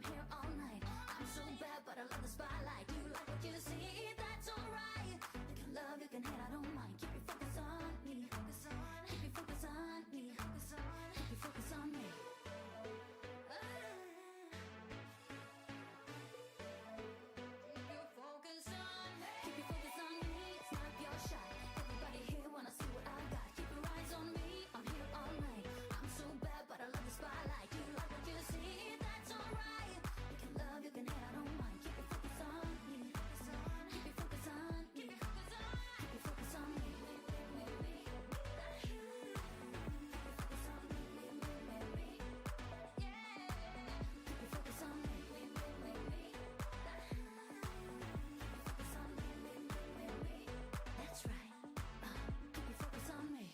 I'm here all night. I'm so bad, but I love the spotlight. Do you like what you see? That's alright. You can love, you can hate, I don't mind. Keep your focus on me. Keep your focus on me. Keep your focus on me. Keep your focus on me. Snap your shot. Everybody here wanna see what I got. Keep your eyes on me. I'm here all night. I'm so bad, but I love the spotlight. Do you like what you see? That's alright. You can love, you can hate, I don't mind. Keep your focus on me. Keep your focus on me. Keep your focus on me. That's right. Keep your focus on me.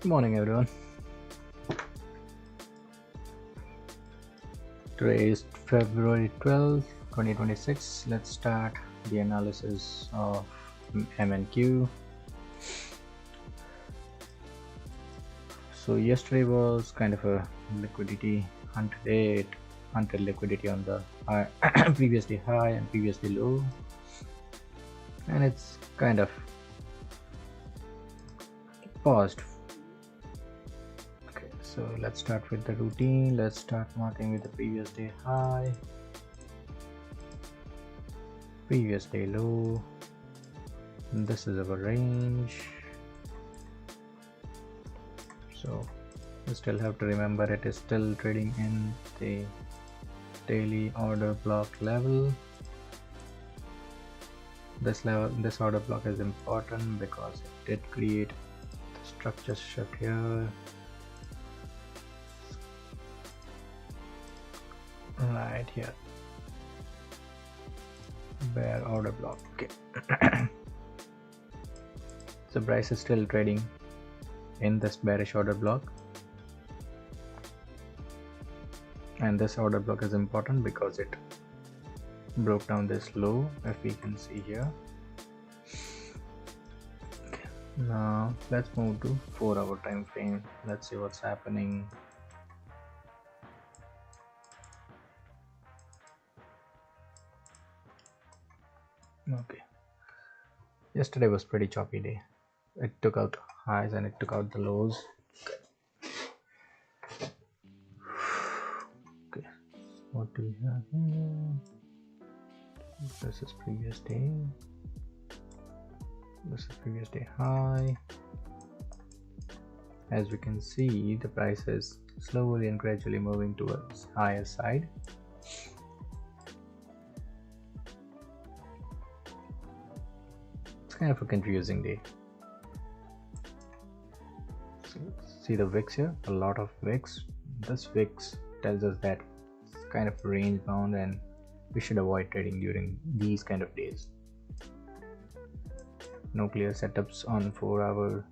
Good morning, everyone. Today is February 12th, 2026. Let's start the analysis of MNQ. So yesterday was kind of a liquidity hunt day. It hunted liquidity on the high, previously high and previously low, and it's kind of paused. So let's start with the routine. Let's start marking with the previous day high, previous day low, and this is our range. So you still have to remember it is still trading in the daily order block level. This order block is important because it did create the structure shift here. Right here, bear order block. Okay. So price is still trading in this bearish order block, and this order block is important because it broke down this low, if we can see here. Okay. Now let's move to 4-hour time frame. Let's see what's happening. Okay, yesterday was pretty choppy day. It took out highs and it took out the lows. Okay, what do we have here? This is previous day. This is previous day high. As we can see, the price is slowly and gradually moving towards higher side. Kind of a confusing day. So see the wicks here, a lot of wicks. This wicks tells us that it's kind of range bound and we should avoid trading during these kind of days. No clear setups on 4-hour.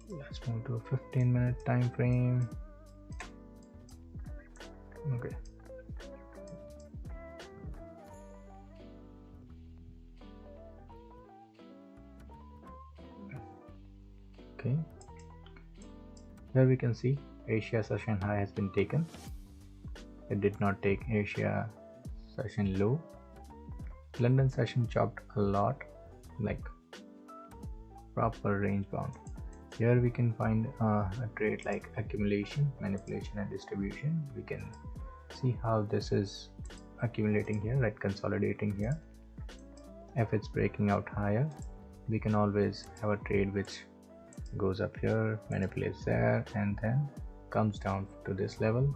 Let's move to a 15-minute time frame. Okay. Okay, here we can see Asia session high has been taken. It did not take Asia session low. London session chopped a lot, like proper range bound. Here we can find a trade like accumulation, manipulation and distribution. We can see how this is accumulating here, right, consolidating here. If it's breaking out higher, we can always have a trade which goes up here, manipulates there, and then comes down to this level.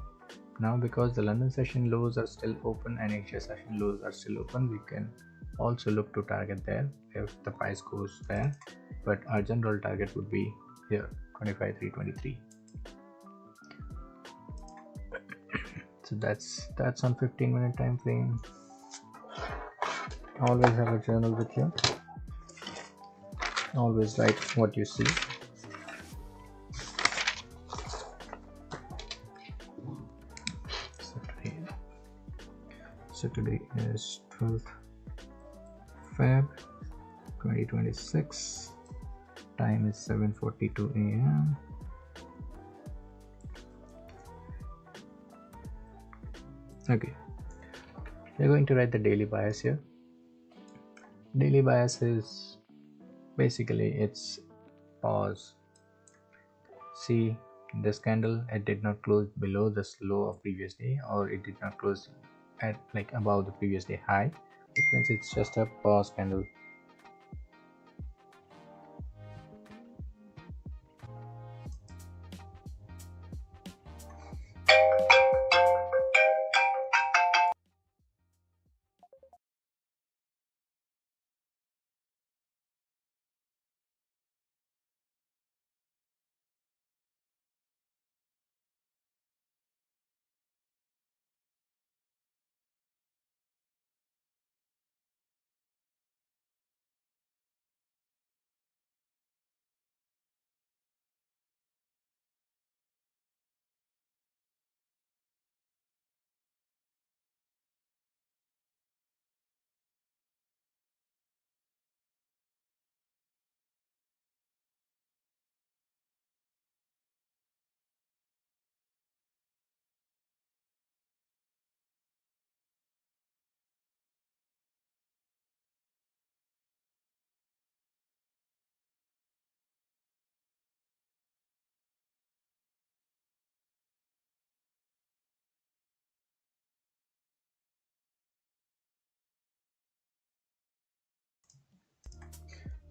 Now because the London session lows are still open and Asia session lows are still open, we can also look to target there if the price goes there, but our general target would be here, 25,323. So that's on 15-minute time frame. Always have a journal with you. Always write what you see. So today is 12th Feb 2026. Time is 7:42 a.m. Okay, we're going to write the daily bias here. Daily bias is basically it's pause. See this candle, it did not close below the low of previous day, or it did not close at like above the previous day high, which means it's just a pause candle.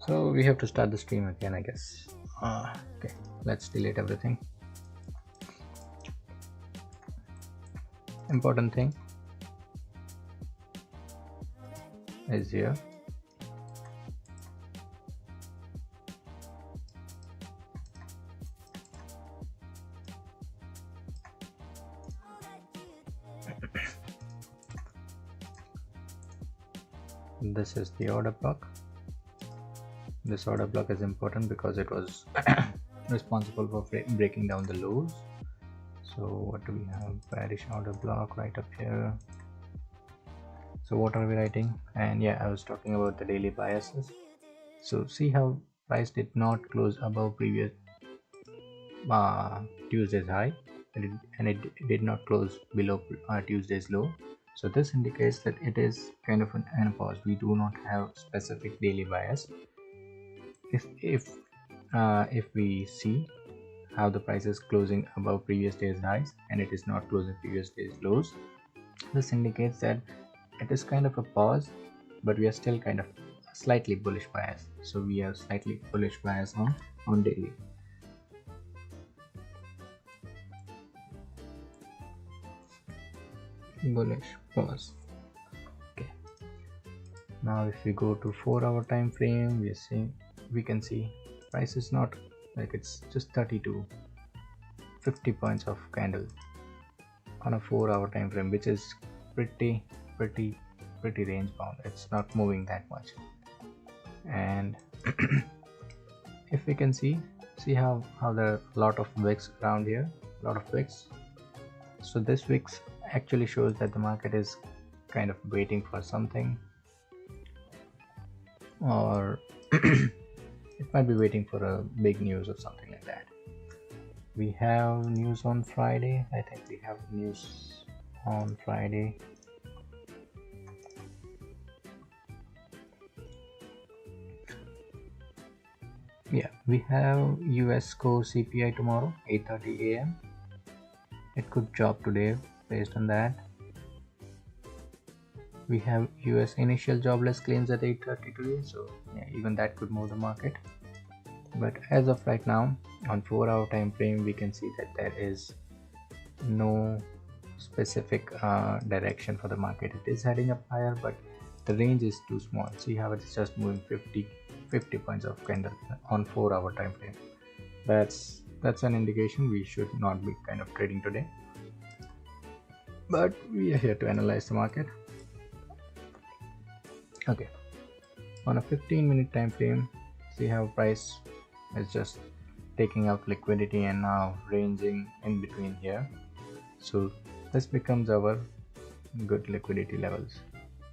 So we have to start the stream again, I guess. Okay, let's delete everything. Important thing is here. This is the order block. This order block is important because it was responsible for breaking down the lows. So what do we have? Bearish order block right up here. So what are we writing? And yeah, I was talking about the daily biases. So see how price did not close above previous Tuesday's high, and it did not close below Tuesday's low. So this indicates that it is kind of an pause. We do not have specific daily bias. If we see how the price is closing above previous day's highs and it is not closing previous day's lows, this indicates that it is kind of a pause, but we are still kind of slightly bullish bias. So we have slightly bullish bias on daily. Bullish pause. Okay, now if we go to 4-hour time frame, we can see price is not like, it's just 30 to 50 points of candle on a 4-hour time frame, which is pretty range bound. It's not moving that much. And if we can see how there are a lot of wicks around here, a lot of wicks. So this wicks actually shows that the market is kind of waiting for something, or it might be waiting for a big news or something like that. We have news on Friday. I think we have news on Friday. Yeah, we have US core CPI tomorrow, 8:30 a.m. It could drop today based on that. We have US initial jobless claims at 8:30 today, so yeah, even that could move the market. But as of right now, on 4-hour time frame, we can see that there is no specific direction for the market. It is heading up higher, but the range is too small. See how it's just moving 50 points of candle on 4-hour time frame. That's an indication we should not be kind of trading today, but we are here to analyze the market. Okay, on a 15-minute time frame, see how price is just taking out liquidity and now ranging in between here. So this becomes our good liquidity levels.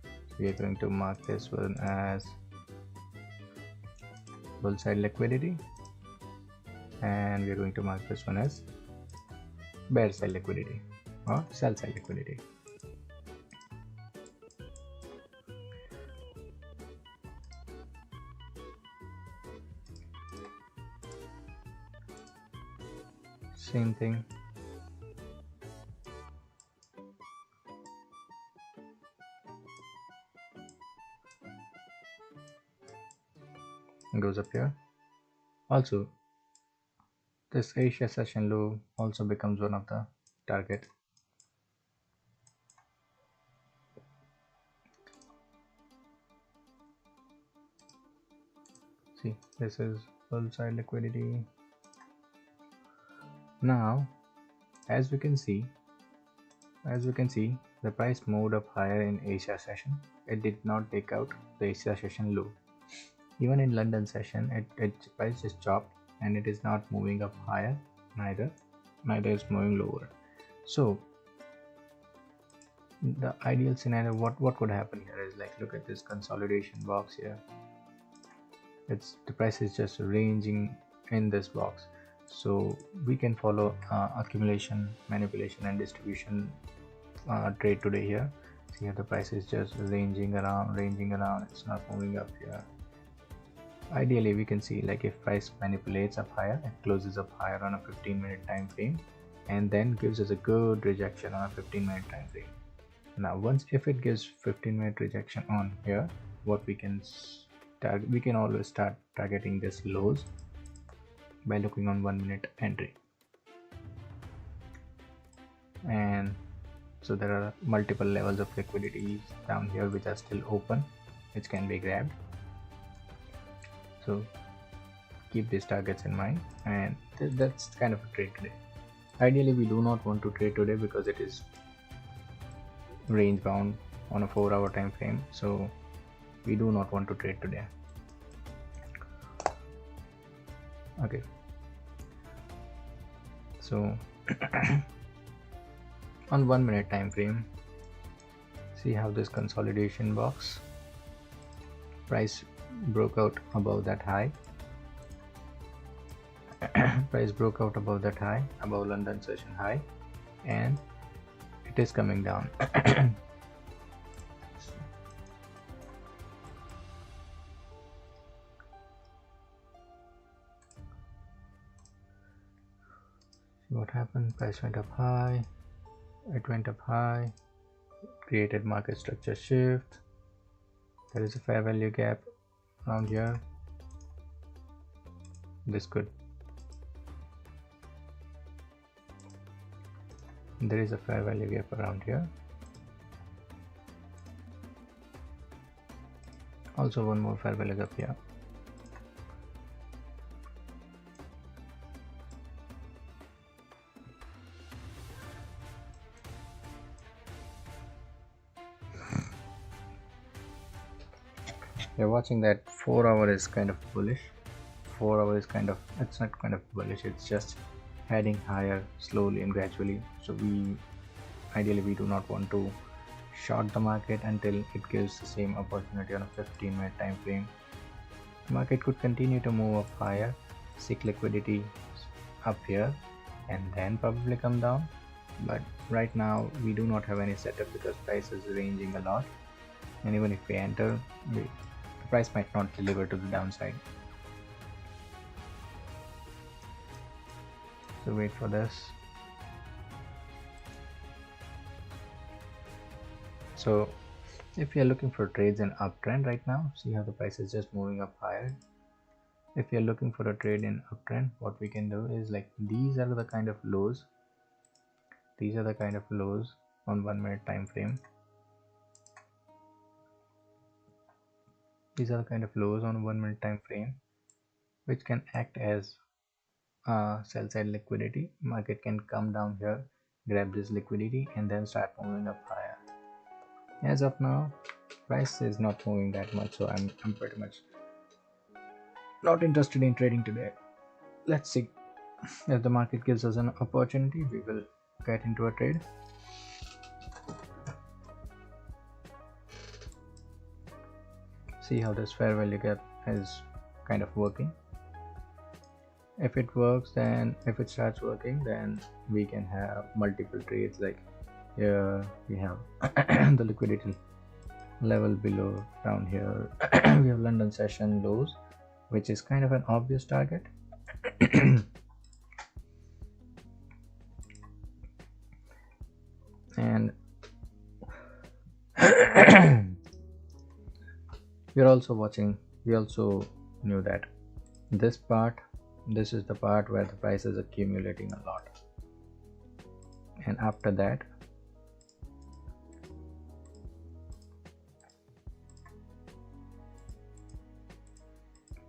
So we are going to mark this one as bull side liquidity, and we are going to mark this one as bear side liquidity or sell side liquidity. Same thing. Goes up here. Also, this Asia session low also becomes one of the target. See, this is bull side liquidity. Now, as we can see, the price moved up higher in Asia session. It did not take out the Asia session low. Even in London session, its price is chopped and it is not moving up higher, neither is moving lower. So the ideal scenario, what could happen here is, like, look at this consolidation box here. The price is just ranging in this box. So we can follow accumulation, manipulation and distribution trade today here. See how the price is just ranging around, it's not moving up here. Ideally, we can see, like, if price manipulates up higher, it closes up higher on a 15-minute time frame and then gives us a good rejection on a 15-minute time frame. Now, if it gives 15-minute rejection on here, what we can always start targeting this lows by looking on 1-minute entry. And so there are multiple levels of liquidity down here which are still open, which can be grabbed. So keep these targets in mind, and that's kind of a trade today. Ideally, we do not want to trade today because it is range bound on a 4-hour time frame, so we do not want to trade today. Okay, so on 1-minute time frame, see how this consolidation box price broke out above that high. Price broke out above that high, above London session high, and it is coming down. See what happened? Price went up high, it went up high, created market structure shift. There is a fair value gap around here. There is a fair value gap around here. Also one more fair value gap here. You're watching that 4-hour is kind of bullish. 4-hour is it's not kind of bullish, it's just heading higher slowly and gradually. So ideally we do not want to short the market until it gives the same opportunity on a 15-minute time frame. The market could continue to move up higher, seek liquidity up here, and then probably come down. But right now we do not have any setup because price is ranging a lot, and even if we enter, the price might not deliver to the downside. So wait for this. So if you are looking for trades in uptrend right now, see how the price is just moving up higher. If you're looking for a trade in uptrend, what we can do is, like, these are the kind of lows on 1-minute time frame. These are the kind of lows on 1-minute time frame which can act as sell side liquidity. Market can come down here, grab this liquidity, and then start moving up higher. As of now, price is not moving that much, so I'm pretty much not interested in trading today. Let's see, if the market gives us an opportunity, we will get into a trade. See how this fair value gap is kind of working. If it works, then if it starts working, then we can have multiple trades. Like here we have the liquidity level below. Down here we have London session lows, which is kind of an obvious target. And we also knew that this is the part where the price is accumulating a lot, and after that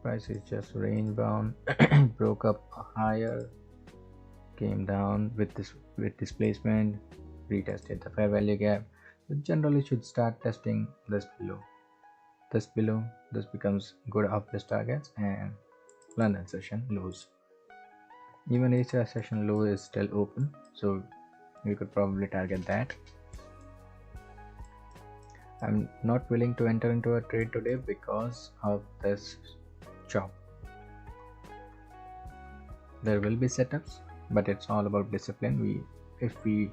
price is just range bound. Broke up higher, came down with displacement, retested the fair value gap, but generally should start testing this below. This becomes good obvious targets, and London session lows. Even Asia session low is still open, so we could probably target that. I'm not willing to enter into a trade today because of this chop. There will be setups, but it's all about discipline. If we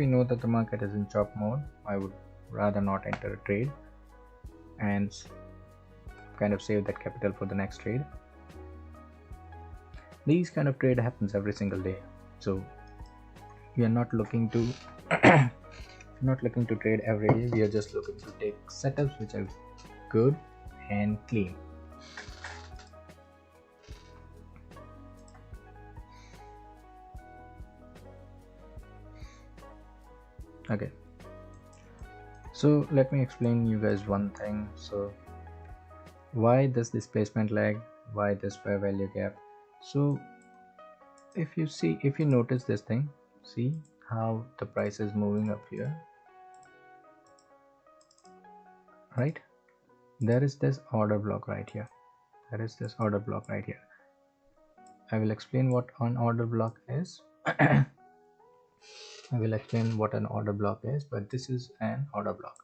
know that the market is in chop mode, I would rather not enter a trade and kind of save that capital for the next trade. These kind of trade happens every single day, so we are not looking to trade every day. We are just looking to take setups which are good and clean. Okay, so let me explain you guys one thing. So why this displacement lag, why this fair value gap? So if you notice this thing, see how the price is moving up here, right? There is this order block right here. I will explain what an order block is. But this is an order block.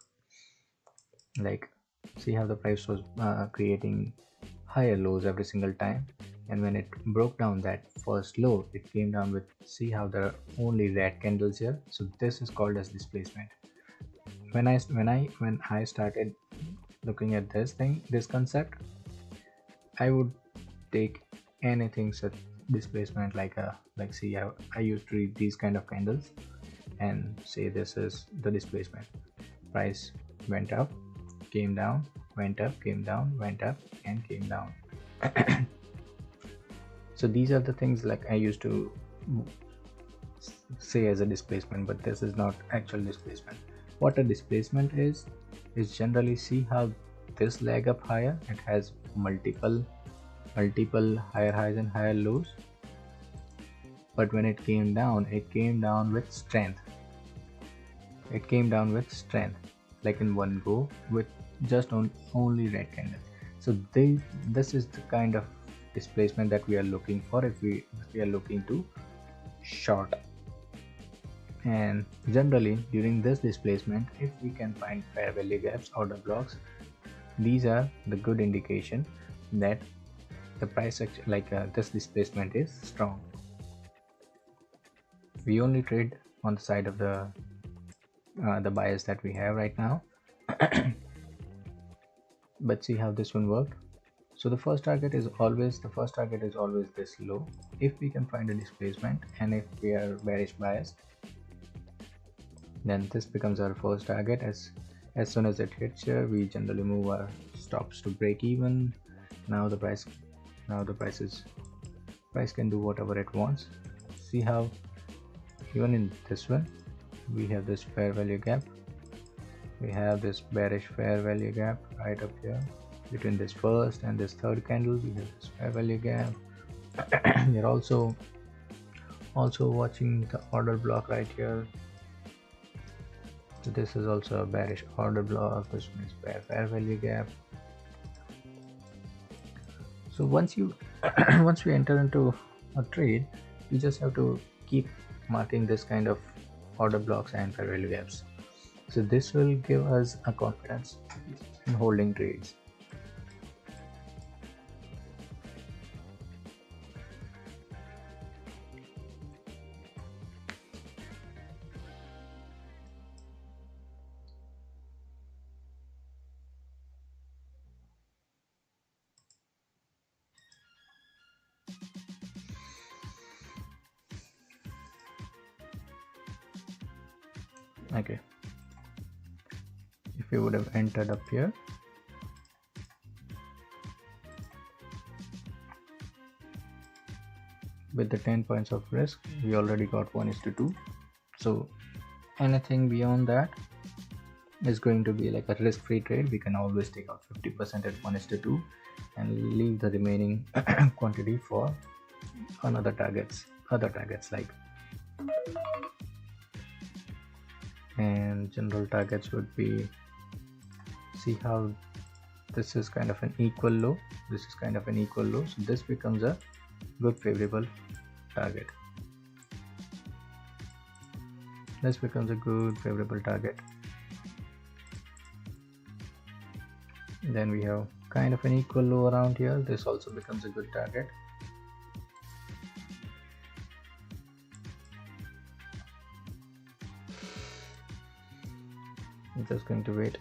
Like, see how the price was creating higher lows every single time, and when it broke down that first low, it came down with, see how there are only red candles here. So this is called as displacement. When I started looking at this concept, I would take anything such displacement, like see, I used to read these kind of candles and say this is the displacement. Price went up, came down, went up, came down, went up, and came down. So these are the things like I used to say as a displacement, but this is not actual displacement. What a displacement is generally, see how this leg up higher, it has multiple higher highs and higher lows, but when it came down with strength. Like in one go, with just only red candle. So this is the kind of displacement that we are looking for if we are looking to short. And generally during this displacement, if we can find fair value gaps, order blocks, these are the good indication that the price this displacement is strong. We only trade on the side of the bias that we have right now. But see how this one worked. So the first target is always this low. If we can find a displacement, and if we are bearish biased, then this becomes our first target. As soon as it hits here, we generally move our stops to break even. Now the price can do whatever it wants. See how even in this one we have this fair value gap, we have this bearish fair value gap right up here. Between this first and this third candle, we have this fair value gap. We are also watching the order block right here. So this is also a bearish order block. This one is fair value gap. So once you once we enter into a trade, you just have to keep marking this kind of order blocks and fair value gaps. So this will give us a confidence in holding trades. Okay, if you would have entered up here, with the 10 points of risk, we already got 1:2. So anything beyond that is going to be like a risk-free trade. We can always take out 50% at 1:2 and leave the remaining quantity for other targets like, and general targets would be, see how this is kind of an equal low, this is kind of an equal low, so this becomes a good favorable target. This becomes a good favorable target. Then we have kind of an equal low around here. This also becomes a good target. I'm just going to wait.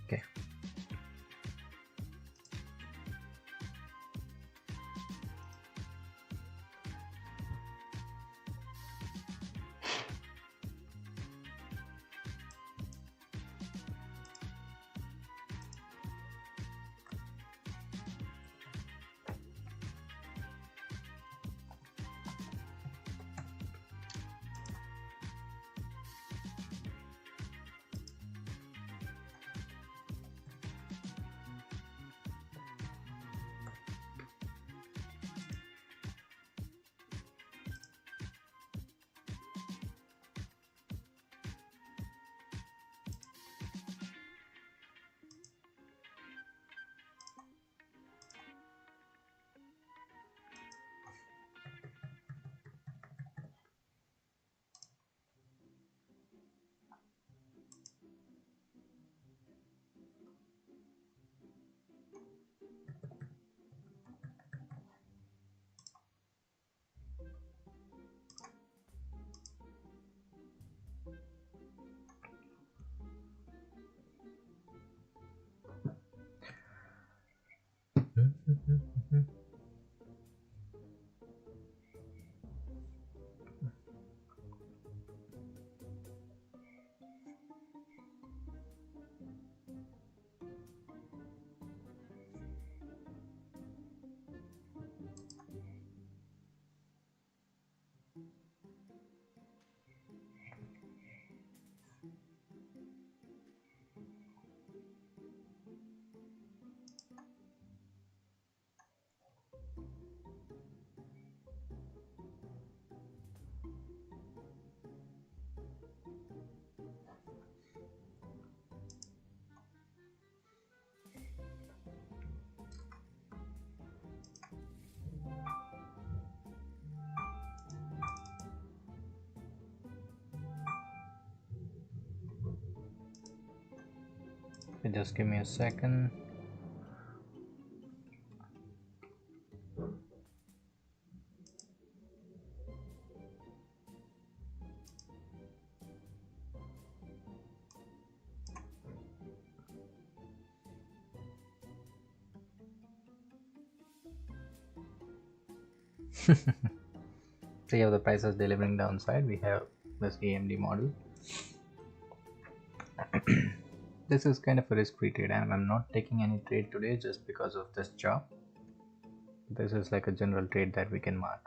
Okay. Just give me a second. So you have the prices delivering downside. We have this AMD model. This is kind of a risk-free trade, and I'm not taking any trade today just because of this job. This is like a general trade that we can mark.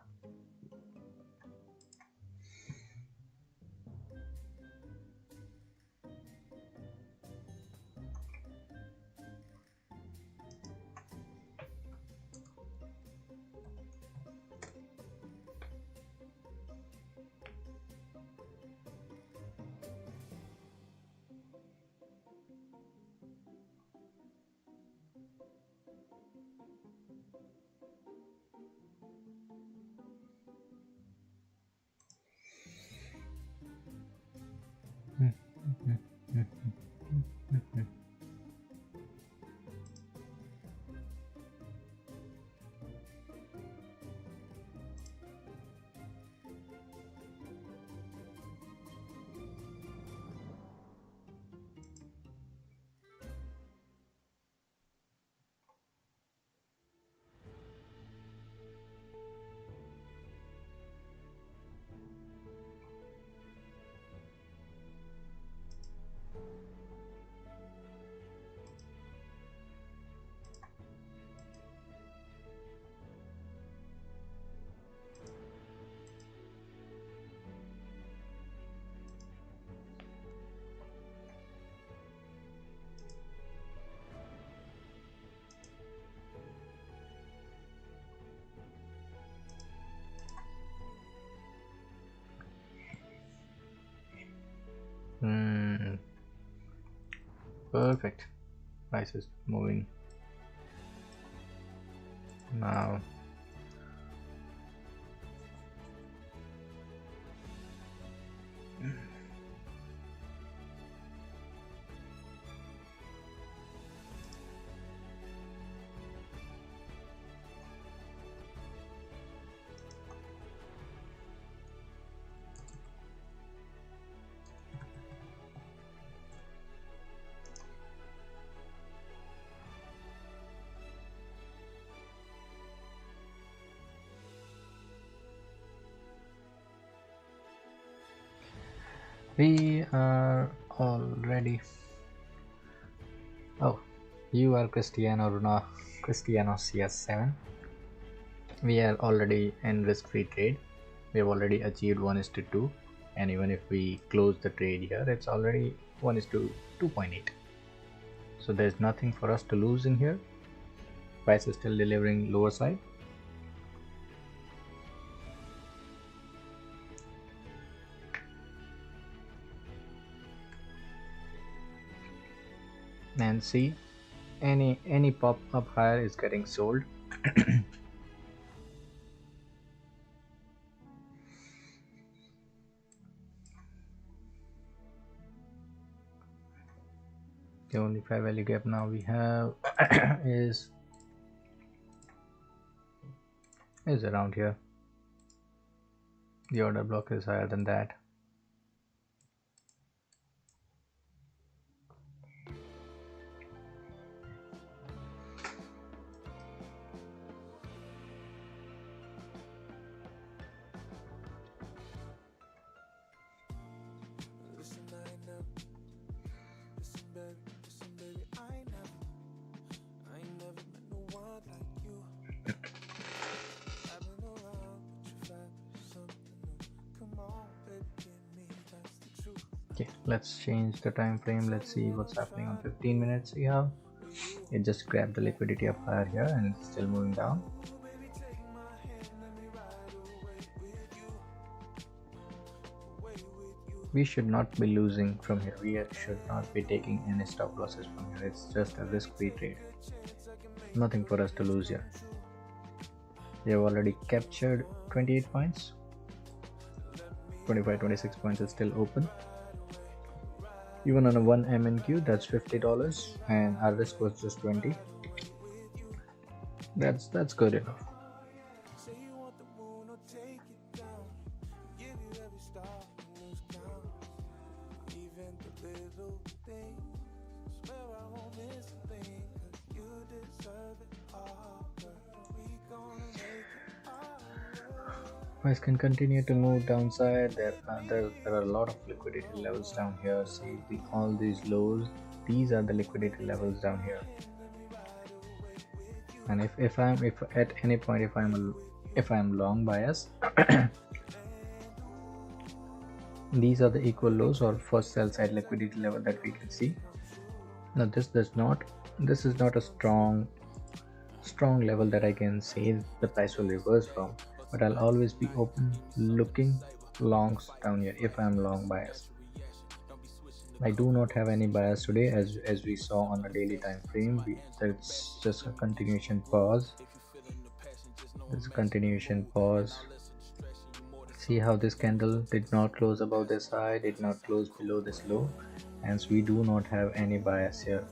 Perfect. Price is moving now. We are all ready. Oh, you are Cristiano CS7. We are already in risk-free trade. We have already achieved 1:2, and even if we close the trade here, it's already 1:2.8. So there's nothing for us to lose in here. Price is still delivering lower side. And see, any pop up higher is getting sold. The only fair value gap now we have is around here. The order block is higher than that. Okay, let's change the time frame. Let's see what's happening on 15 minutes here. It just grabbed the liquidity up higher here and it's still moving down. We should not be losing from here. We should not be taking any stop losses from here. It's just a risk-free trade. Nothing for us to lose here. We have already captured 28 points. 25-26 points is still open. Even on a 1 MNQ, that's $50, and our risk was just 20. That's good enough. Price can continue to move downside. There are a lot of liquidity levels down here. See all these lows. These are the liquidity levels down here. And if at any point if I'm long bias, these are the equal lows or first sell side liquidity level that we can see. Now this is not a strong level that I can say the price will reverse from, but I'll always be open looking longs down here if I'm long bias. I do not have any bias today, as we saw on a daily time frame. That's just a continuation pause. It's a continuation pause. See how this candle did not close above this high, did not close below this low, hence we do not have any bias here.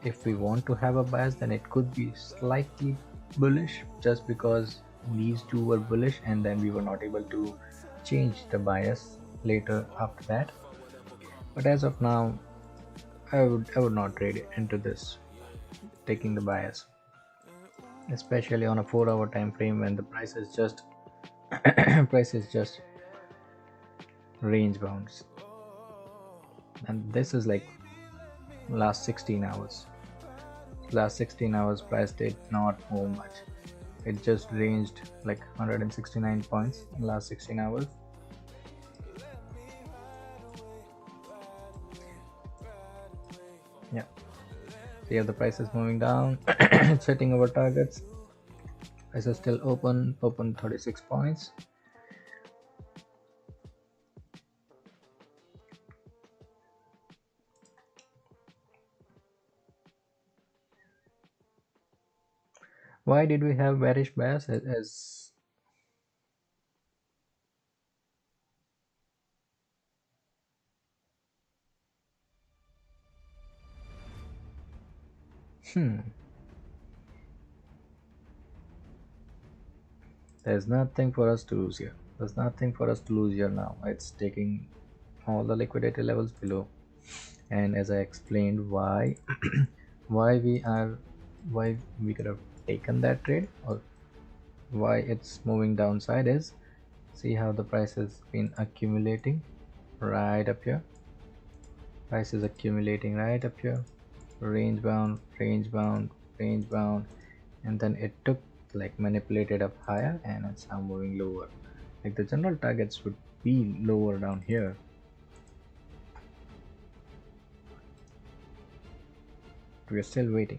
If we want to have a bias, then it could be slightly bullish, just because these two were bullish and then we were not able to change the bias later after that. But as of now, I would not trade into this taking the bias, especially on a 4-hour time frame when the price is just range bounds, and this is like last 16 hours. Last 16 hours price did not move much. It just ranged like 169 points in last 16 hours. Yeah, see how the price is moving down. It's hitting our targets. Price is still open 36 points. Why did we have bearish bias? As there's nothing for us to lose here. There's nothing for us to lose here now. It's taking all the liquidity levels below, and as I explained why why we could have taken that trade, or why it's moving downside, is see how the price has been accumulating right up here. Price is accumulating right up here, range bound, range bound, range bound, and then it took like manipulated up higher and it's now moving lower. Like the general targets would be lower down here. We are still waiting.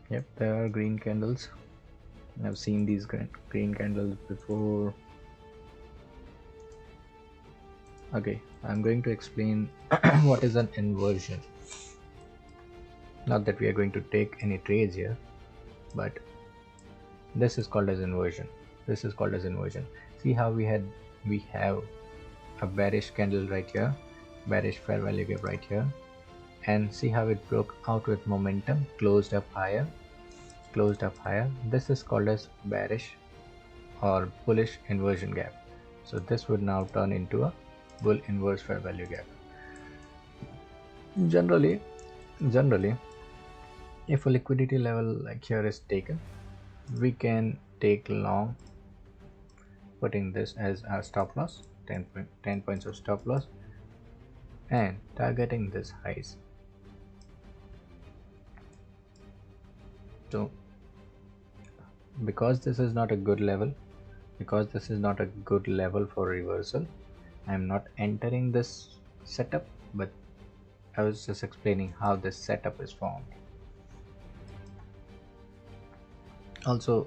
Yep, there are green candles. I've seen these green candles before. Okay, I'm going to explain what is an inversion. Not that we are going to take any trades here, but this is called as inversion. This is called as inversion. See how we have a bearish candle right here, bearish fair value gap right here, and see how it broke out with momentum, closed up higher. This is called as bearish or bullish inversion gap. So this would now turn into a bull inverse fair value gap. Generally, if a liquidity level like here is taken, we can take long, putting this as our stop loss, 10 points of stop loss, and targeting this highs. So because this is not a good level, for reversal, I'm not entering this setup, but I was just explaining how this setup is formed. Also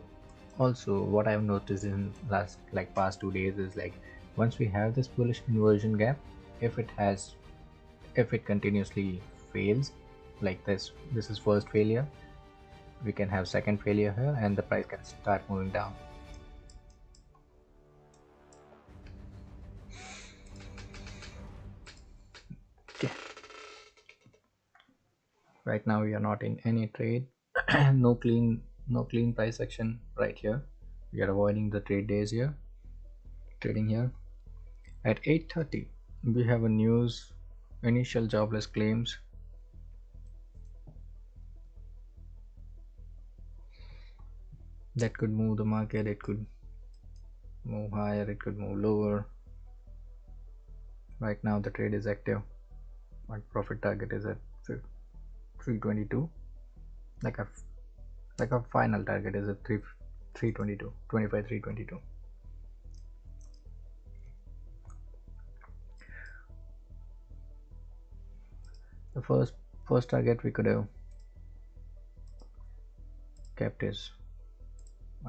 what I've noticed in past 2 days is like, once we have this bullish inversion gap, if it continuously fails like this is first failure, we can have second failure here and the price can start moving down. Okay, right now we are not in any trade. no clean price action right here. We are avoiding the trade days here, trading here. At 8:30 we have a initial jobless claims. that could move the market. It could move higher, it could move lower. Right now the trade is active. My profit target is at 322. Like a final target is at 322, 25, 322. The first target we could have kept is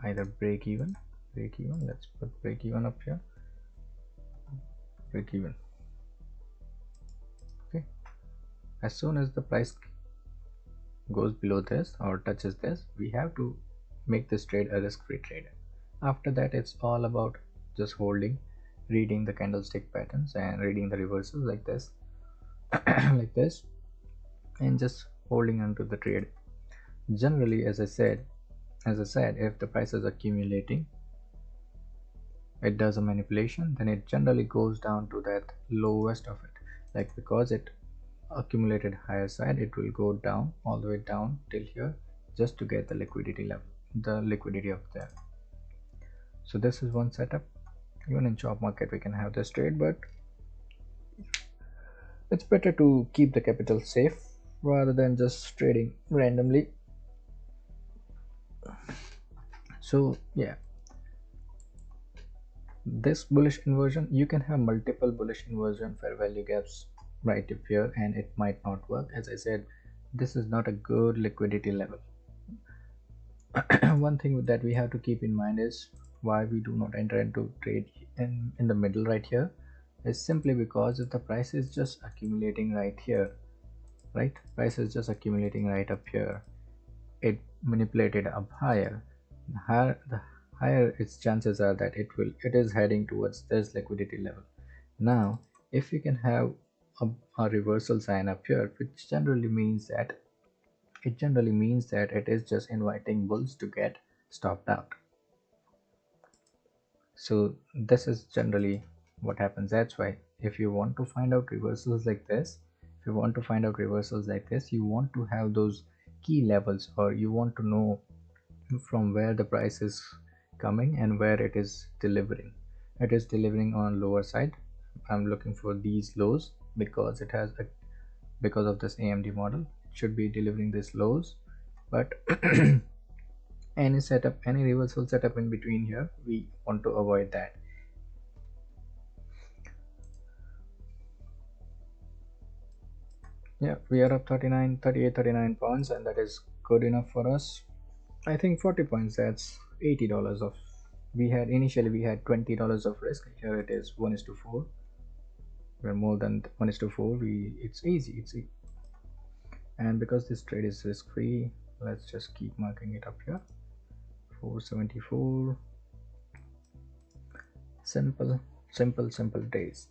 either break even. Let's put break even up here. Break even. Okay. As soon as the price goes below this or touches this, we have to make this trade a risk-free trade. After that, it's all about just holding, reading the candlestick patterns and reading the reversals like this like this, and just holding onto the trade. Generally, as I said, if the price is accumulating, it does a manipulation, then it generally goes down to that lowest of it. Like, because it accumulated higher side, it will go down all the way down till here just to get the liquidity level, the liquidity up there. So this is one setup. Even in chop market we can have this trade, but it's better to keep the capital safe rather than just trading randomly. So yeah, this bullish inversion, you can have multiple bullish inversion fair value gaps right up here and it might not work. As I said, this is not a good liquidity level. One thing that we have to keep in mind is why we do not enter into trade in the middle right here is simply because if the price is just accumulating right here, right, price is just accumulating right up here, it manipulated up higher, the higher its chances are that it is heading towards this liquidity level. Now if you can have a reversal sign up here, which generally means that it is just inviting bulls to get stopped out. So this is generally what happens. That's why if you want to find out reversals like this, you want to have those key levels, or you want to know from where the price is coming and where it is delivering. It is delivering on lower side. I'm looking for these lows because it has because of this AMD model, it should be delivering these lows, but any reversal setup in between here, we want to avoid that. Yeah, we are up 39 points, and that is good enough for us. I think 40 points, that's $80 of, we had $20 of risk. Here it is 1:4. We're more than 1:4. It's easy. And because this trade is risk free, let's just keep marking it up here. 474. Simple days.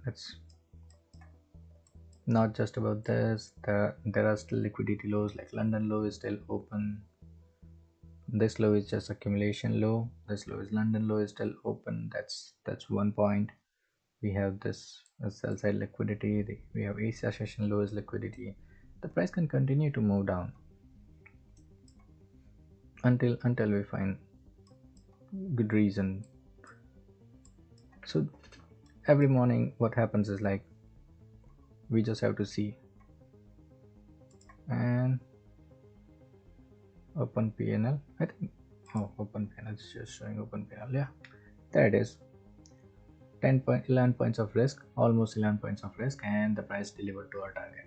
It's not just about this. There are still liquidity lows, like London low is still open. This low is just accumulation low. This low is London low is still open. That's one point. We have this sell side liquidity. We have Asia session low is liquidity. The price can continue to move down until we find good reason. So every morning what happens is, like, we just have to see and open PNL. I think open PNL is just showing open PNL. Yeah, there it is. 11 points of risk, almost 11 points of risk, and the price delivered to our target.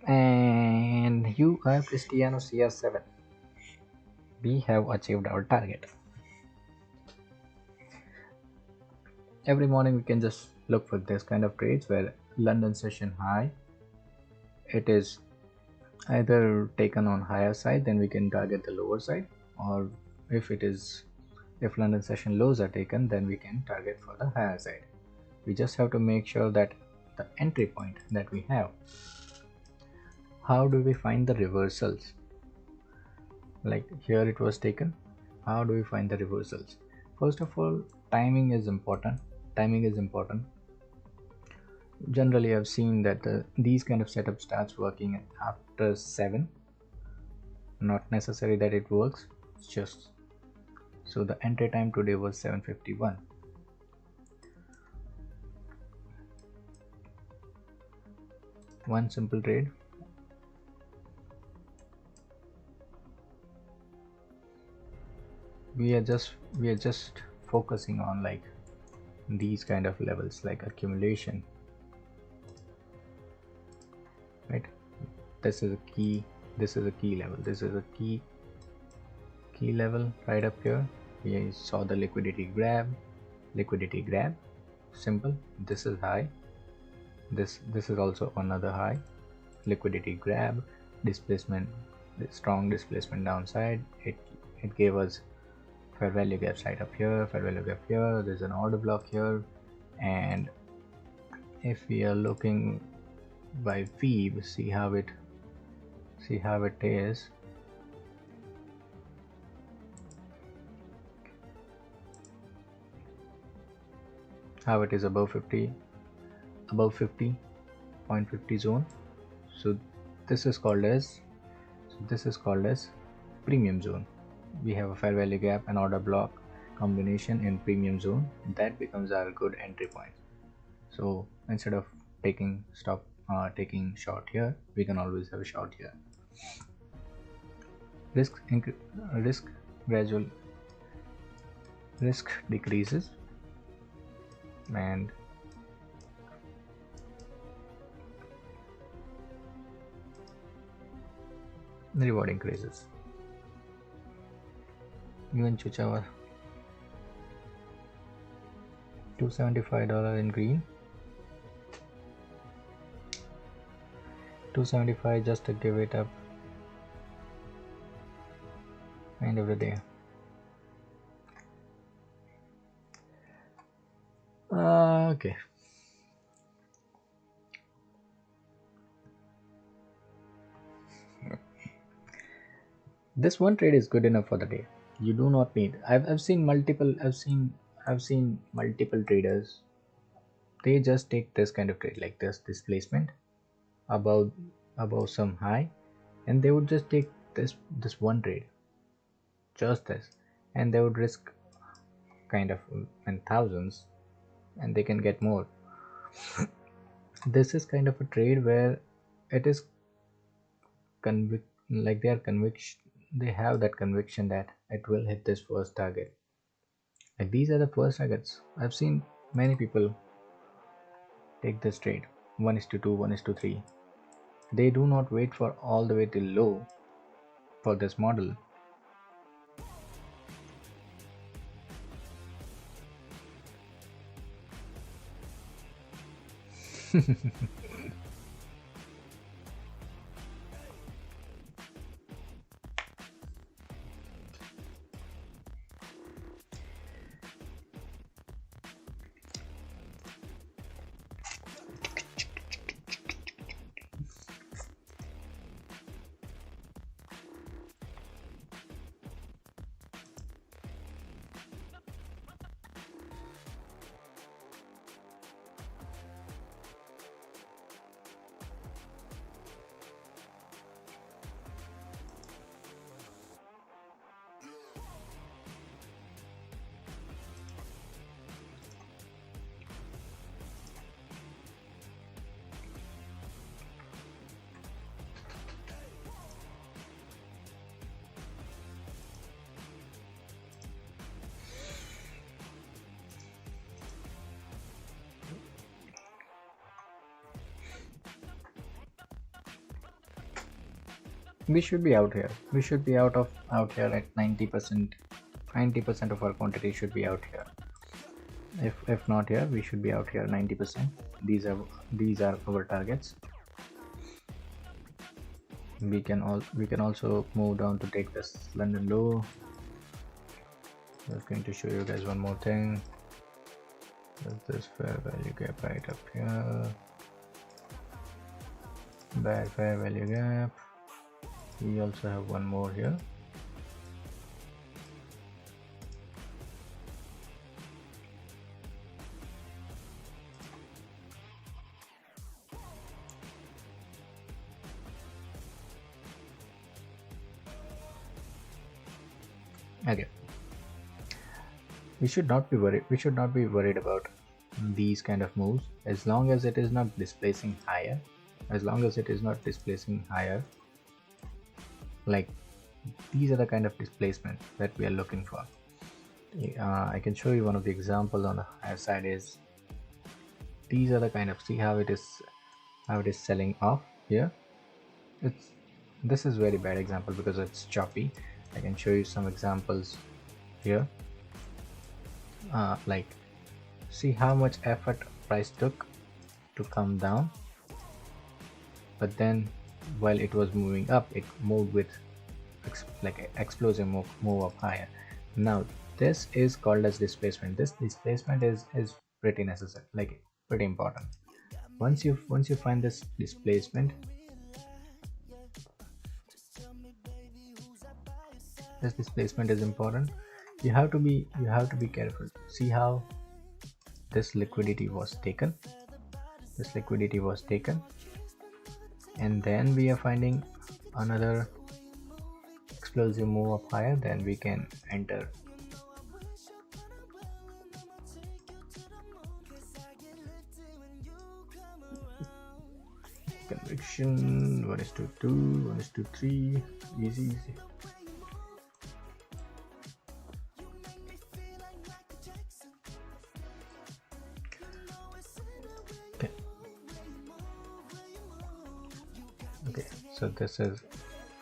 And you are Cristiano CR7. We have achieved our target. Every morning we can just look for this kind of trades where London session high, it is either taken on higher side, then we can target the lower side, or if London session lows are taken, then we can target for the higher side. We just have to make sure that the entry point that we have. How do we find the reversals? Like here it was taken. How do we find the reversals? First of all, timing is important. generally I've seen that these kind of setup starts working after 7. Not necessary that it works, it's just so the entry time today was 7:51. One simple trade. We are just focusing on like these kind of levels, like accumulation, right? This is a key level, this is a key level right up here. We saw the liquidity grab, simple. This is high, this is also another high, liquidity grab, displacement, strong displacement downside. It gave us fair value gap right up here, fair value gap here, there's an order block here. And if we are looking by FEB, see how it is. How it is above 50, above 50.50 zone. So this is called as premium zone. We have a fair value gap and order block combination in premium zone. That becomes our good entry point. So instead of taking short here, we can always have a short here. Risk decreases and reward increases. Even Chuchawa $275 in green, 275 just to give it up. End of the day. Okay. This one trade is good enough for the day. You do not need. I've seen multiple traders. They just take this kind of trade, like this displacement above some high, and they would just take this one trade, just this, and they would risk kind of in thousands, and they can get more. This is kind of a trade where it is like they have that conviction that it will hit this first target. Like these are the first targets. I've seen many people take this trade 1:2, 1:3. They do not wait for all the way till low for this model. We should be out here. We should be out here at 90%. 90% of our quantity should be out here. If not here, we should be out here 90%. These are our targets. We can also move down to take this London low. Just going to show you guys one more thing. There's this fair value gap right up here. Bad fair value gap. We also have one more here. Okay, we should not be worried about these kind of moves as long as it is not displacing higher. Like these are the kind of displacement that we are looking for. I can show you one of the examples on the higher side. Is these are the kind of, see how it is selling off here. This is very bad example because it's choppy. I can show you some examples here. Like see how much effort price took to come down, but then while it was moving up, it moved with like an explosive move up higher. Now this is called as displacement. This displacement is pretty necessary, like pretty important. Once you find this displacement, this displacement is important. You have to be careful. See how this liquidity was taken. And then we are finding another explosive move up higher, then we can enter. Conviction 1:2, 1:3, easy. Okay, so this is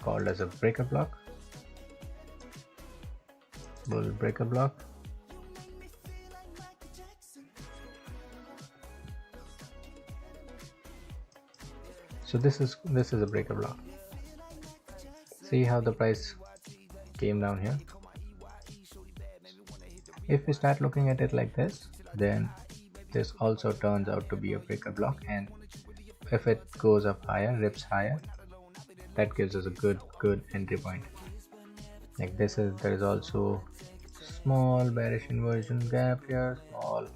called as a breaker block, bull breaker block. So this is a breaker block. See how the price came down here. If we start looking at it like this, then this also turns out to be a breaker block, and if it goes up higher, rips higher, that gives us a good entry point. Like this is, there is also small bearish inversion gap here, small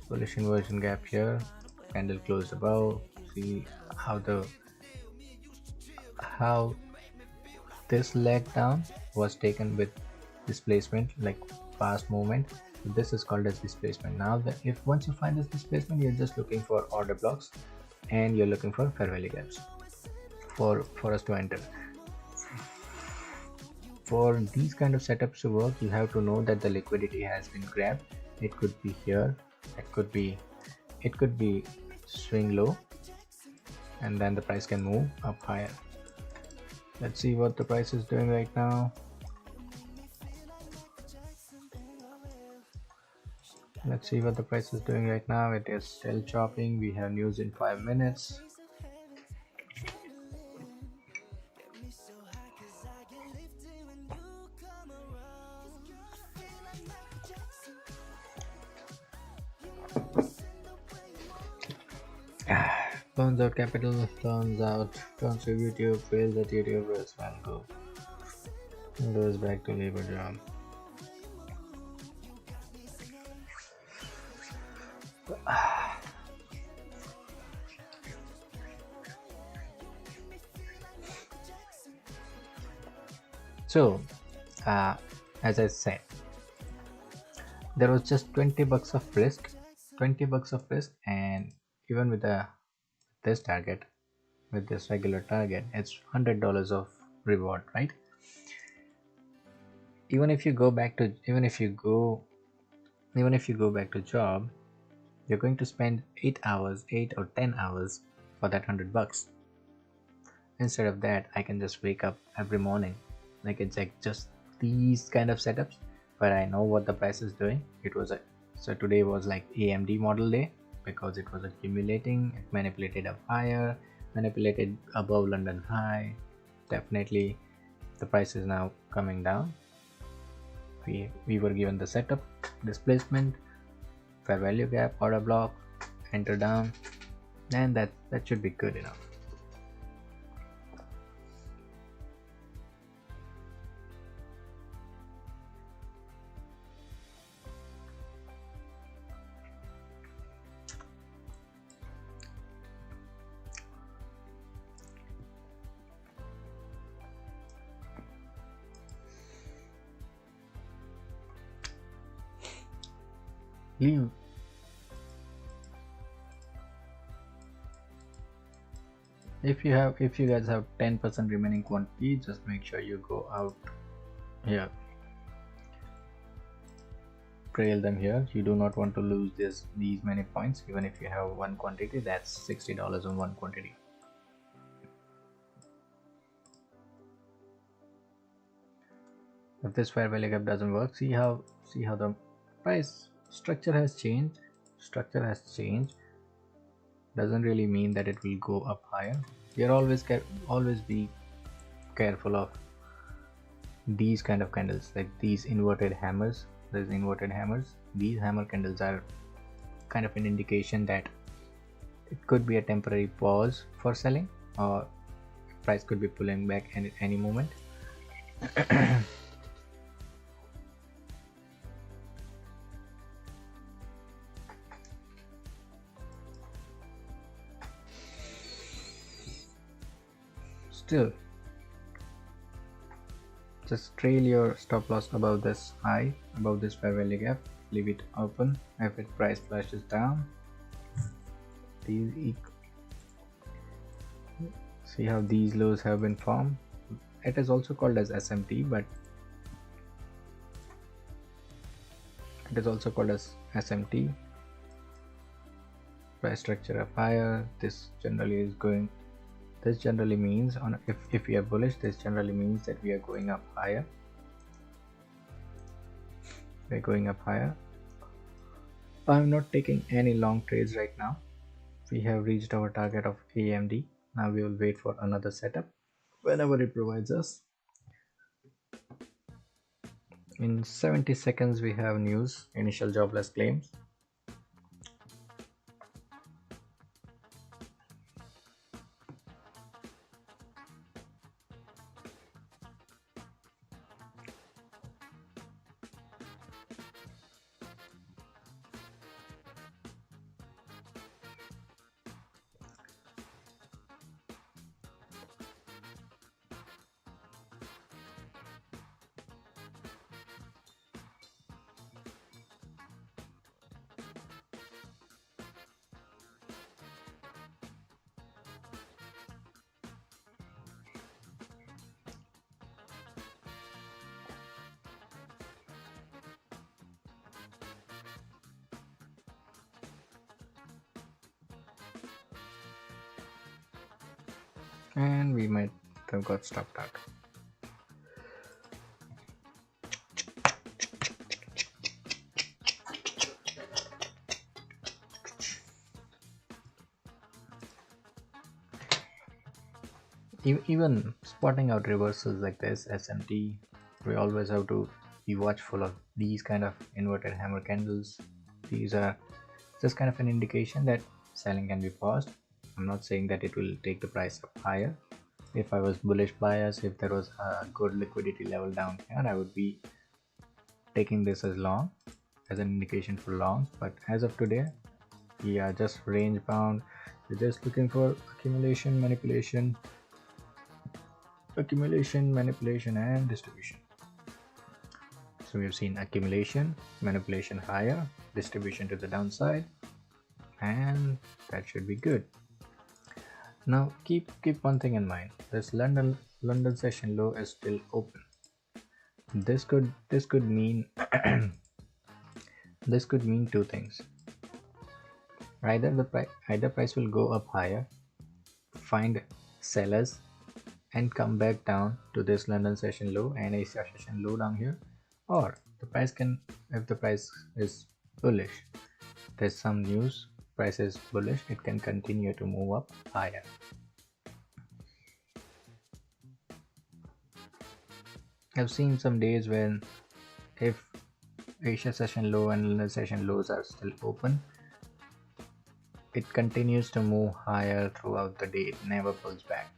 bullish inversion gap here, candle closed above. See how this leg down was taken with displacement, like fast movement. This is called as displacement. Now if once you find this displacement, you're just looking for order blocks and you're looking for fair value gaps for us to enter. For these kind of setups to work, you have to know that the liquidity has been grabbed. It could be here, it could be swing low, and then the price can move up higher. Let's see what the price is doing right now. It is still chopping. We have news in 5 minutes. Burns out capital, turns to YouTube, fails at YouTube, as well goes back to labor job. So as I said, there was just $20 of risk, and even with this target, with this regular target, it's $100 of reward, right? Even if you go back to job, you're going to spend 8 or 10 hours for that $100. Instead of that, I can just wake up every morning. I can check just these kind of setups where I know what the price is doing. So today was like AMD model day, because it was accumulating, it manipulated up higher, manipulated above London high. Definitely the price is now coming down. We were given the setup, displacement, fair value gap, order block, enter down, and that should be good enough. leave. If you guys have 10% remaining quantity, just make sure you go out here, trail them here. You do not want to lose these many points. Even if you have one quantity, that's $60 on one quantity. If this fair value gap doesn't work, see how the price structure has changed. Doesn't really mean that it will go up higher. You're always be careful of these kind of candles, like these inverted hammers. These hammer candles are kind of an indication that it could be a temporary pause for selling, or price could be pulling back at any moment. Still, just trail your stop loss above this high, above this fair value gap, leave it open. If it price flashes down, see how these lows have been formed. It is also called as SMT, but it is also called as SMT. Price structure up higher. This generally means if we are bullish, this generally means that we are going up higher. I'm not taking any long trades right now. We have reached our target of AMD. Now we will wait for another setup whenever it provides us. In 70 seconds we have news, initial jobless claims. And we might have got stopped out. Even spotting out reversals like this SMT, we always have to be watchful of these kind of inverted hammer candles. These are just kind of an indication that selling can be paused. I'm not saying that it will take the price up higher. If I was bullish bias, if there was a good liquidity level down here, I would be taking this as long, as an indication for long. But as of today, we are just range bound. We're just looking for accumulation, manipulation, and distribution. So we've seen accumulation, manipulation higher, distribution to the downside, and that should be good. Now keep one thing in mind. This London session low is still open. This could mean this could mean two things. Either price will go up higher, find sellers, and come back down to this London session low and Asia session low down here, or the price can, if the price is bullish, there's some news, price is bullish, it can continue to move up higher. I've seen some days when if Asia session low and London session lows are still open, it continues to move higher throughout the day, it never pulls back.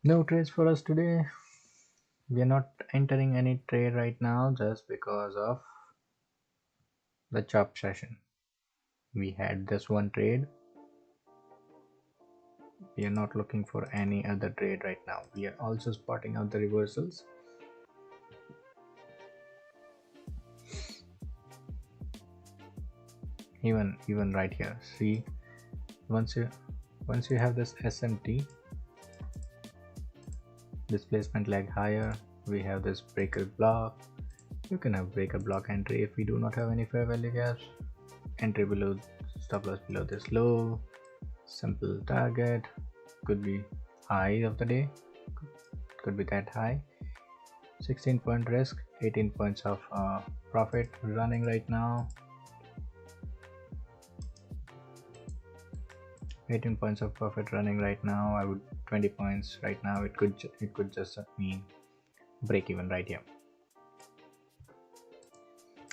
No trades for us today. We are not entering any trade right now just because of the chop session. We had this one trade. We are not looking for any other trade right now. We are also spotting out the reversals. Even right here, see, once you have this SMT, displacement leg higher, we have this breaker block. You can have breaker block entry if we do not have any fair value gaps. Entry below, stop loss below this low. Simple target, could be high of the day, could be that high. 16 point risk, 18 points of profit running right now. 18 points of profit running right now. I would 20 points right now. It could just mean break even right here.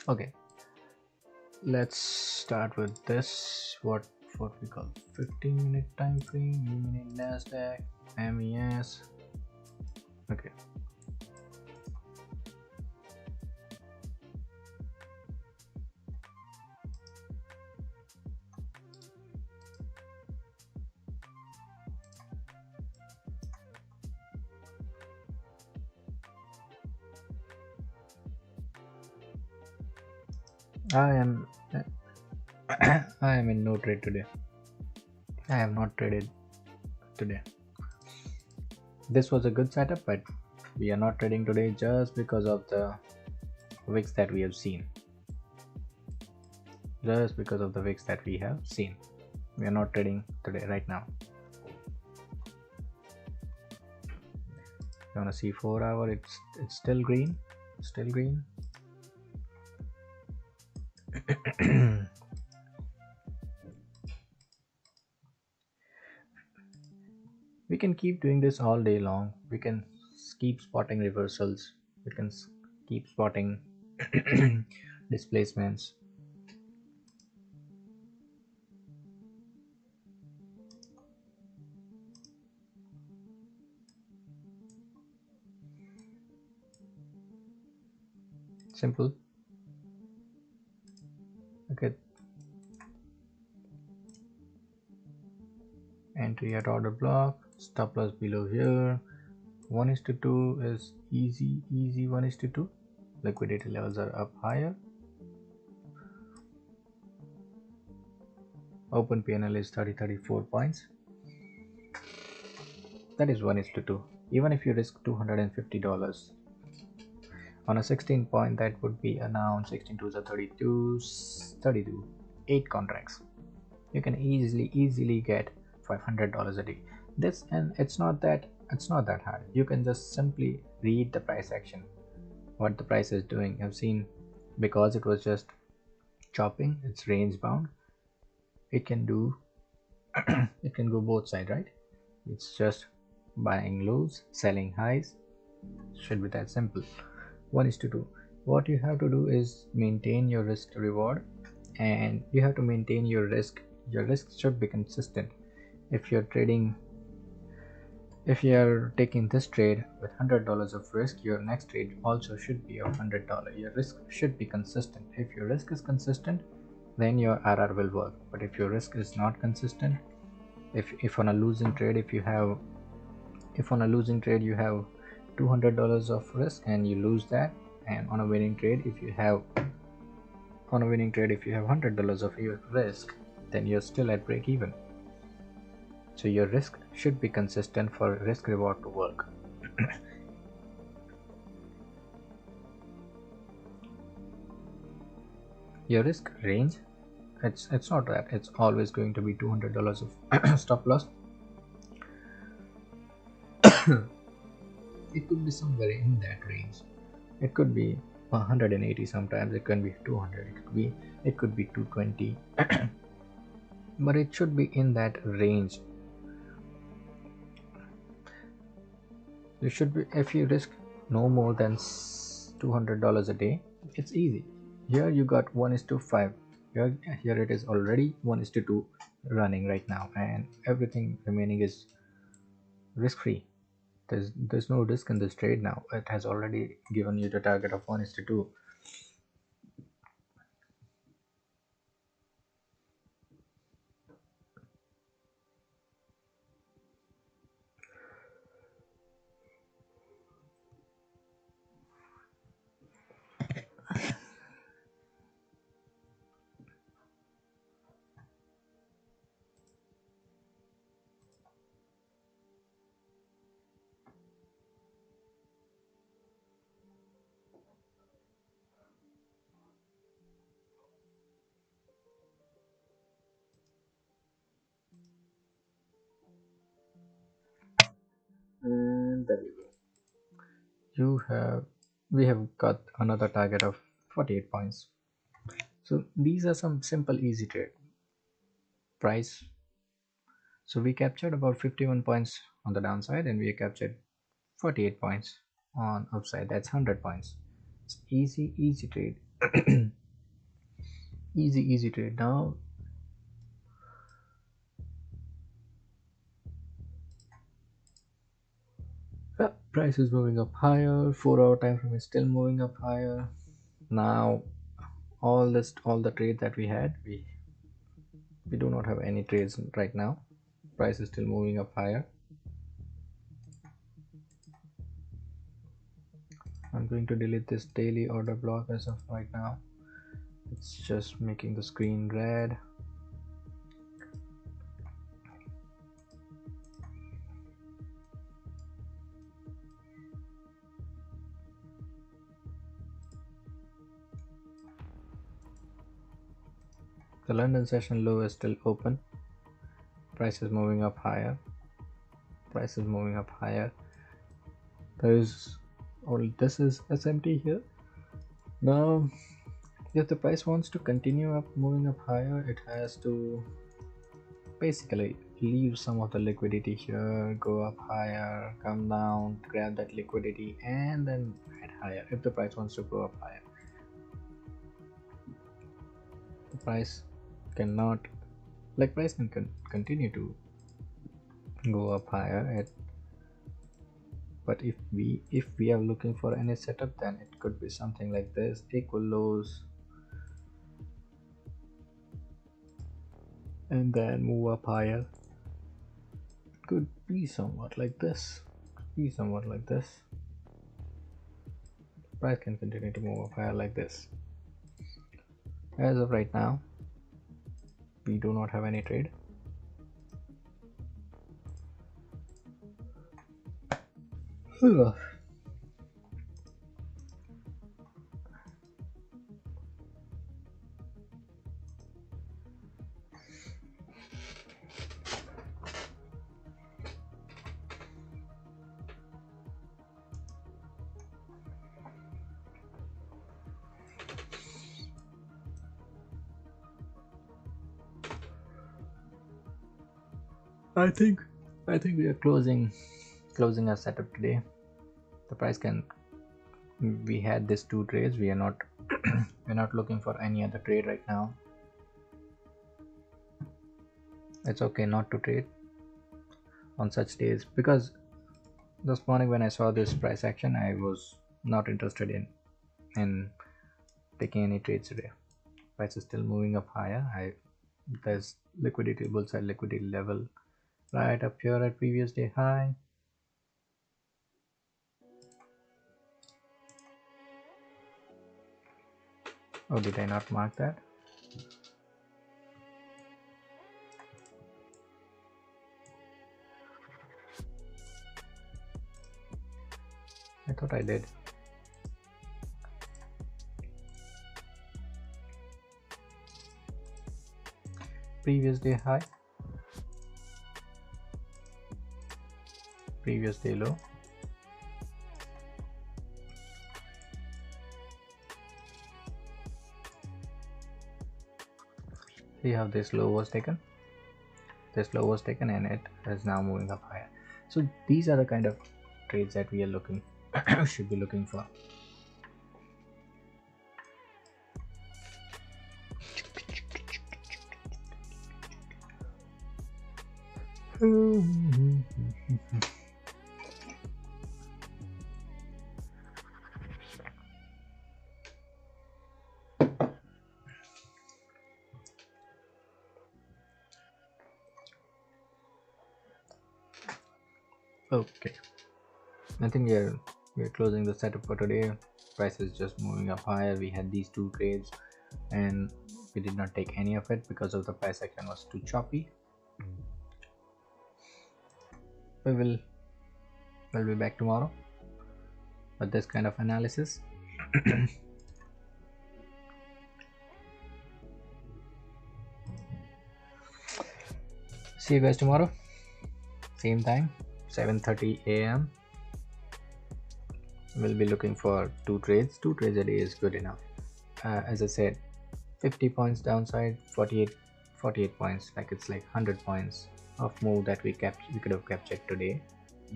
Okay, let's start with this. What we call 15-minute time frame, E-mini Nasdaq, MES. Okay. I am in no trade today. I have not traded today. This was a good setup, but we are not trading today just because of the wicks that we have seen. Just because of the wicks that we have seen, we are not trading today right now. You wanna see 4 hour? It's still green, still green. We can keep doing this all day long. We can keep spotting reversals. We can keep spotting displacements. Simple. Okay. Entry at order block, stop loss below here. 1:2 is easy 1:2. Liquidity levels are up higher. Open PNL is 34 points. That is 1:2. Even if you risk $250 on a 16 point, that would be around 16 2s are 32, 8 contracts. You can easily get $500 a day. This, and it's not that hard. You can just simply read the price action, what the price is doing. I've seen, because it was just chopping, it's range bound. It can do it can go both sides, right? It's just buying lows, selling highs. Should be that simple. 1:2. What you have to do is maintain your risk to reward, and you have to maintain your risk. Your risk should be consistent. If you're taking this trade with $100 of risk, your next trade also should be of $100. Your risk should be consistent. If your risk is consistent, then your RR will work. But if your risk is not consistent, if on a losing trade, if on a losing trade you have $200 of risk and you lose that, and on a winning trade, if you have $100 of your risk, then you're still at break even. So your risk should be consistent for risk reward to work. Your risk range, it's not that it's always going to be $200 of stop loss. It could be somewhere in that range. It could be 180 sometimes, it can be 200, it could be 220. But it should be in that range. You should be, if you risk no more than $200 a day, it's easy. Here you got 1:5. Here it is already 1:2 running right now, and everything remaining is risk free. There's no risk in this trade now. It has already given you the target of 1:2. and there we go. We have got another target of 48 points. So these are some simple easy trade. Price, so we captured about 51 points on the downside and we captured 48 points on upside. That's 100 points. It's easy trade. Easy trade. Now price is moving up higher. 4-hour time frame is still moving up higher. Now all the trades that we had, we do not have any trades right now. Price is still moving up higher. I'm going to delete this daily order block as of right now. It's just making the screen red. The London session low is still open. Price is moving up higher. Price is moving up higher. This is SMT here. Now if the price wants to continue up moving up higher, it has to basically leave some of the liquidity here, go up higher, come down, grab that liquidity, and then head higher if the price wants to go up higher. The price cannot, like, price can continue to go up higher but if we are looking for any setup, then it could be something like this: equal lows and then move up higher. Could be somewhat like this. Price can continue to move up higher like this. As of right now, we do not have any trade. I think we are closing our setup today. The price can, we had these two trades. We are not we're not looking for any other trade right now. It's okay not to trade on such days, because this morning when I saw this price action, I was not interested in taking any trades today. Price is still moving up higher. There's liquidity, bullside liquidity level right up here at previous day high. Oh, did I not mark that? I thought I did. Previous day high, previous day low, see how this low was taken. And it is now moving up higher. So these are the kind of trades that we are should be looking for. Okay, I think we are closing the setup for today. Price is just moving up higher. We had these two trades and we did not take any of it because of the price action was too choppy. We'll be back tomorrow with this kind of analysis. See you guys tomorrow, same time, 7:30 a.m. we'll be looking for two trades a day is good enough. As I said, 50 points downside, 48 points, like it's like 100 points of move that we could have captured today.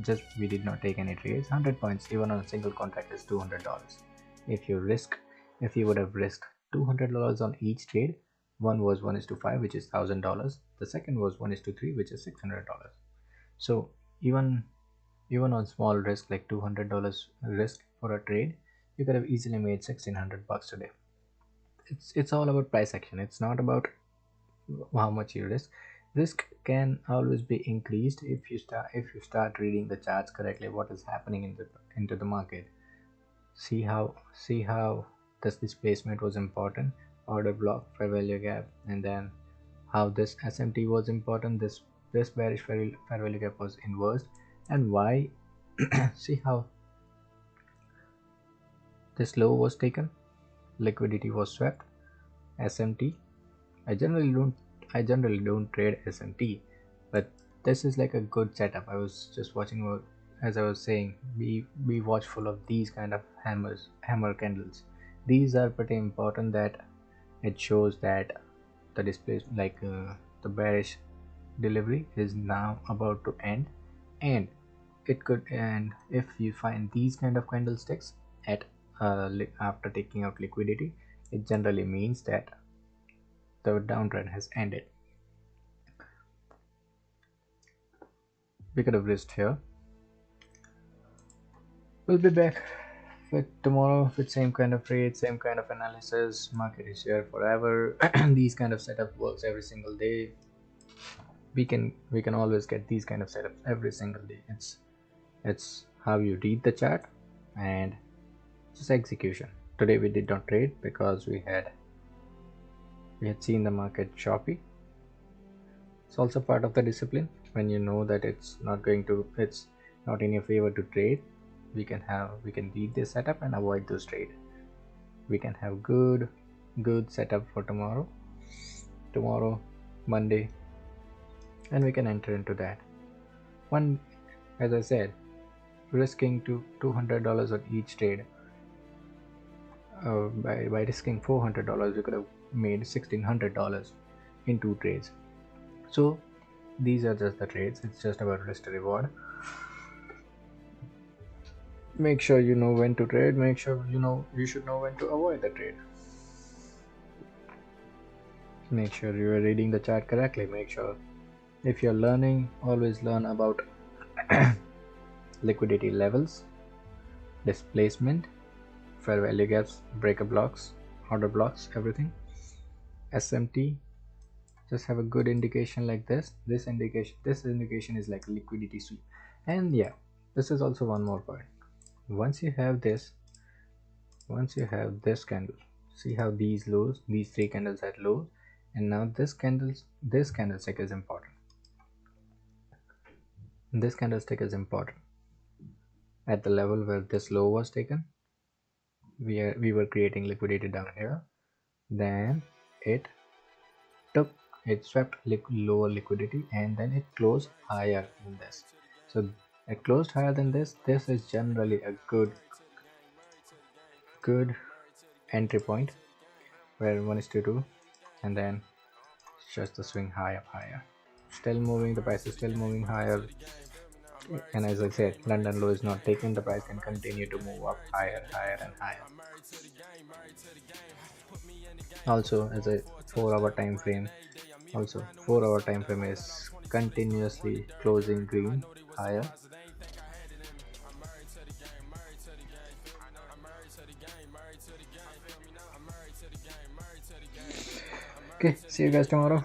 Just we did not take any trades. 100 points even on a single contract is $200. If you would have risked $200 on each trade, one was 1:5, which is $1,000. The second was 1:3, which is $600. So even on small risk like $200 risk for a trade, you could have easily made $1,600 today. It's all about price action. It's not about how much you risk can always be increased if you start reading the charts correctly, what is happening into the market. See how this displacement was important, order block, fair value gap, and then how this SMT was important, this bearish fair value gap was inversed, and why. See how this low was taken, liquidity was swept, SMT. I generally don't trade SMT, but this is like a good setup. I was just watching, as I was saying, be watchful of these kind of hammer candles. These are pretty important, that it shows that the display, like the bearish delivery is now about to end, and if you find these kind of candlesticks at after taking out liquidity, it generally means that the downtrend has ended. We could have risked here. We'll be back with tomorrow with same kind of trade, same kind of analysis. Market is here forever. These kind of setup works every single day. We can always get these kind of setups every single day. It's how you read the chart and just execution. Today we did not trade because we had seen the market choppy. It's also part of the discipline. When you know that it's not in your favor to trade, we can read this setup and avoid those trade. We can have good setup for tomorrow, Monday, and we can enter into that one. As I said, risking to $200 on each trade, by risking $400, we could have made $1,600 in 2 trades. So these are just the trades. It's just about risk to reward. Make sure you know when to trade. Make sure you should know when to avoid the trade. Make sure you are reading the chart correctly. Make sure, if you're learning, always learn about liquidity levels, displacement, fair value gaps, breaker blocks, order blocks, everything. SMT, just have a good indication like this. This indication is like liquidity sweep. And yeah, this is also one more point. Once you have this candle, see how these 3 candles had lows, and now this candlestick is important. This candlestick is important. At the level where this low was taken, we were creating liquidity down here. Then it swept lower liquidity, and then it closed higher than this. So it closed higher than this. This is generally a good entry point, where 1:2, and then it's just the swing higher. Still moving, the price is still moving higher. And as I said, London low is not taken. The price can continue to move up higher and higher. Also, as a 4-hour time frame, is continuously closing green higher. Okay, see you guys tomorrow.